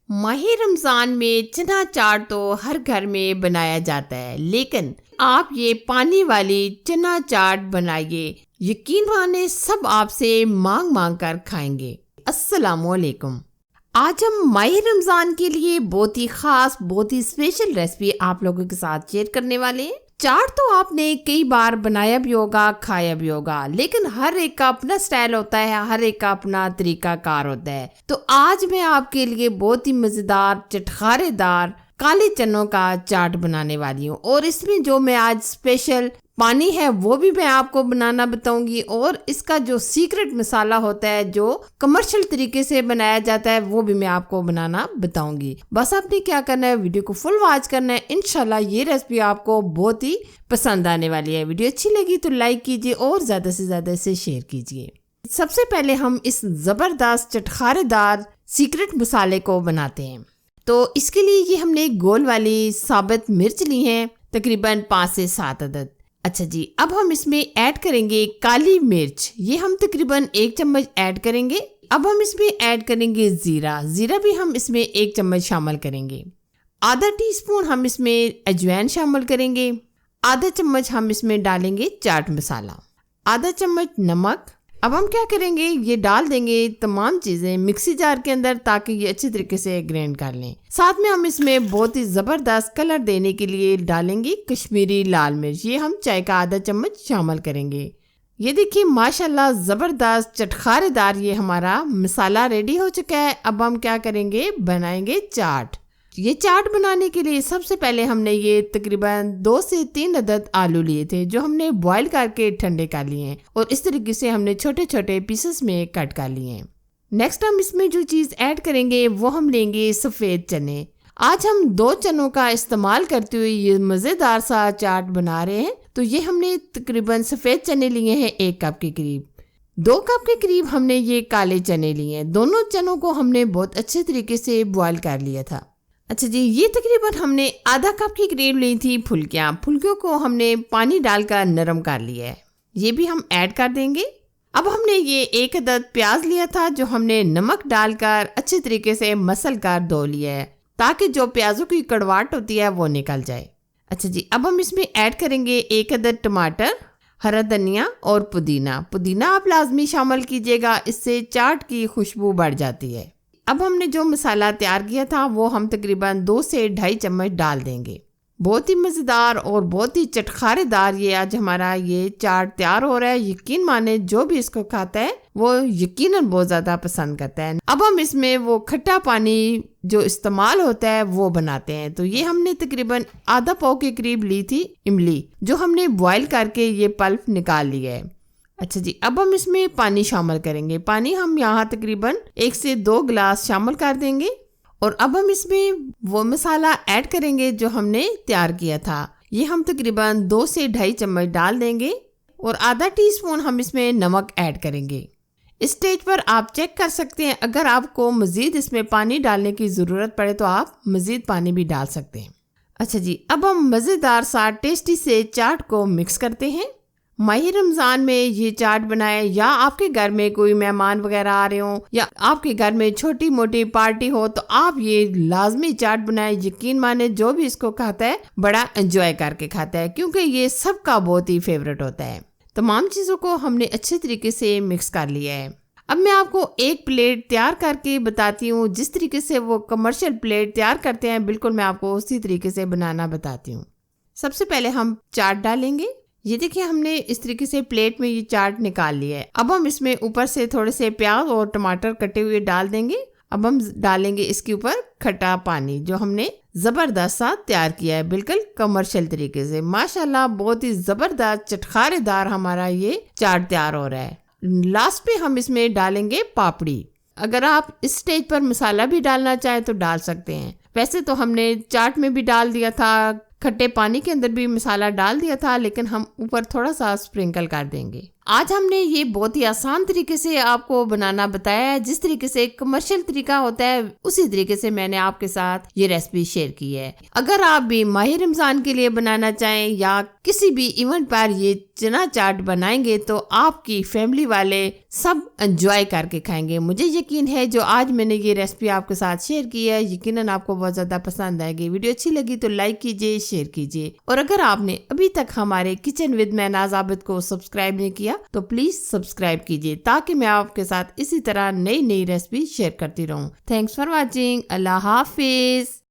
माह रमजान में चना चाट तो हर घर में बनाया जाता है, लेकिन आप ये पानी वाली चना चाट बनाइए, यकीन माने सब आपसे मांग मांग कर खाएंगे। अस्सलामुअलैकुम। आज हम माह रमजान के लिए बहुत ही खास, बहुत ही स्पेशल रेसिपी आप लोगों के साथ शेयर करने वाले हैं। चाट तो आपने कई बार बनाया भी होगा, खाया भी होगा, लेकिन हर एक का अपना स्टाइल होता है, हर एक का अपना तरीका कार होता है। तो आज मैं आपके लिए बहुत ही मजेदार चटखारेदार काले चनों का चाट बनाने वाली हूँ, और इसमें जो मैं आज स्पेशल पानी है वो भी मैं आपको बनाना बताऊंगी, और इसका जो सीक्रेट मसाला होता है जो कमर्शियल तरीके से बनाया जाता है वो भी मैं आपको बनाना बताऊंगी। बस आपने क्या करना है, वीडियो को फुल वॉच करना है। इंशाल्लाह ये रेसिपी आपको बहुत ही पसंद आने वाली है। वीडियो अच्छी लगी तो लाइक कीजिए और ज्यादा से ज्यादा इसे शेयर कीजिए। सबसे पहले हम इस जबरदस्त चटखारेदार सीक्रेट मसाले को बनाते हैं। तो इसके लिए ये हमने गोल वाली साबुत मिर्च ली है, तकरीबन 5 से 7 अदद। अच्छा जी, अब हम इसमें ऐड करेंगे काली मिर्च, ये हम तकरीबन 1 चम्मच ऐड करेंगे। अब हम इसमें ऐड करेंगे जीरा भी हम इसमें 1 चम्मच शामिल करेंगे। आधा टीस्पून हम इसमें अजवाइन शामिल करेंगे। आधा चम्मच हम इसमें डालेंगे चाट मसाला, आधा चम्मच नमक। अब हम क्या करेंगे, ये डाल देंगे तमाम चीजें मिक्सी जार के अंदर ताकि ये अच्छी तरीके से ग्राइंड कर लें। साथ में हम इसमें बहुत ही जबरदस्त कलर देने के लिए डालेंगे कश्मीरी लाल मिर्च, ये हम चाय का आधा चम्मच शामिल करेंगे। ये देखिए माशाल्लाह जबरदस्त चटखारेदार ये हमारा मसाला रेडी हो चुका है। अब हम क्या करेंगे, बनाएंगे चाट। ये चाट बनाने के लिए सबसे पहले हमने ये तकरीबन 2 से 3 अदद आलू लिए थे, जो हमने बॉईल करके ठंडे कर लिए हैं, और इस तरीके से हमने छोटे छोटे पीसेस में कट कर लिए हैं। नेक्स्ट हम इसमें जो चीज़ ऐड करेंगे वो हम लेंगे सफ़ेद चने। आज हम 2 चनों का इस्तेमाल करते हुए ये मज़ेदार सा चाट बना रहे हैं। तो ये हमने तकरीबन सफ़ेद चने लिए हैं 1 कप के करीब। 2 कप के करीब हमने ये काले चने लिए हैं। दोनों चनों को हमने बहुत अच्छे तरीके से बॉईल कर लिया था। अच्छा जी, ये तकरीबन हमने आधा कप की करीब ली थी फुल्कियों को हमने पानी डालकर नरम कर लिया है, ये भी हम ऐड कर देंगे। अब हमने ये 1 अदद प्याज लिया था जो हमने नमक डालकर अच्छे तरीके से मसल कर धो लिया है ताकि जो प्याजों की कड़वाहट होती है वो निकल जाए। अच्छा जी, अब हम इसमें ऐड करेंगे 1 अदद टमाटर, हरा धनिया और पुदीना आप लाजमी शामिल कीजिएगा, इससे चाट की खुशबू बढ़ जाती है। अब हमने जो मसाला तैयार किया था वो हम तकरीबन 2 से 2.5 चम्मच डाल देंगे। बहुत ही मज़ेदार और बहुत ही चटखारेदार ये आज हमारा ये चाट तैयार हो रहा है। यकीन माने जो भी इसको खाता है वो यकीनन बहुत ज़्यादा पसंद करता है। अब हम इसमें वो खट्टा पानी जो इस्तेमाल होता है वो बनाते हैं। तो ये हमने तकरीबन आधा पाव के करीब ली थी इमली, जो हमने बॉयल करके ये पल्प निकाल लिया है। अच्छा जी, अब हम इसमें पानी शामिल करेंगे। पानी हम यहाँ तकरीबन 1 से 2 गिलास शामिल कर देंगे, और अब हम इसमें वो मसाला ऐड करेंगे जो हमने तैयार किया था। ये हम तकरीबन 2 से 2.5 चम्मच डाल देंगे, और आधा टीस्पून हम इसमें नमक ऐड करेंगे। इस स्टेज पर आप चेक कर सकते हैं, अगर आपको मज़ीद इसमें पानी डालने की ज़रूरत पड़े तो आप मज़ीद पानी भी डाल सकते हैं। अच्छा जी, अब हम मज़ेदार सा टेस्टी से चाट को मिक्स करते हैं। माह रमजान में ये चाट बनाए, या आपके घर में कोई मेहमान वगैरह आ रहे हो, या आपके घर में छोटी मोटी पार्टी हो, तो आप ये लाजमी चाट बनाए। यकीन माने जो भी इसको खाता है बड़ा एंजॉय करके खाता है, क्योंकि ये सबका बहुत ही फेवरेट होता है। तमाम चीज़ों को हमने अच्छे तरीके से मिक्स कर लिया है। अब मैं आपको एक प्लेट तैयार करके बताती हूँ। जिस तरीके से वो कमर्शियल प्लेट तैयार करते हैं, बिल्कुल मैं आपको उसी तरीके से बनाना बताती हूँ। सबसे पहले हम चाट डालेंगे। ये देखिए हमने इस तरीके से प्लेट में ये चाट निकाल लिया है। अब हम इसमें ऊपर से थोड़े से प्याज और टमाटर कटे हुए डाल देंगे। अब हम डालेंगे इसके ऊपर खट्टा पानी जो हमने जबरदस्त सा तैयार किया है, बिल्कुल कमर्शियल तरीके से। माशाल्लाह बहुत ही जबरदस्त चटखारेदार हमारा ये चाट तैयार हो रहा है। लास्ट पे हम इसमें डालेंगे पापड़ी। अगर आप इस स्टेज पर मसाला भी डालना चाहे तो डाल सकते हैं। वैसे तो हमने चाट में भी डाल दिया था, खट्टे पानी के अंदर भी मसाला डाल दिया था, लेकिन हम ऊपर थोड़ा सा स्प्रिंकल कर देंगे। आज हमने ये बहुत ही आसान तरीके से आपको बनाना बताया है। जिस तरीके से कमर्शियल तरीका होता है उसी तरीके से मैंने आपके साथ ये रेसिपी शेयर की है। अगर आप भी माह रमजान के लिए बनाना चाहें या किसी भी इवेंट पर ये चना चाट बनाएंगे तो आपकी फैमिली वाले सब एंजॉय करके खाएंगे। मुझे यकीन है जो आज मैंने ये रेसिपी आपके साथ शेयर की है यकीनन आपको बहुत ज्यादा पसंद आएगी। वीडियो अच्छी लगी तो लाइक कीजिए, शेयर कीजिए, और अगर आपने अभी तक हमारे किचन विद महनाज आबिद को सब्सक्राइब नहीं किया तो प्लीज सब्सक्राइब कीजिए ताकि मैं आपके साथ इसी तरह नई नई रेसिपी शेयर करती रहूं। Thanks for watching. Allah Hafiz.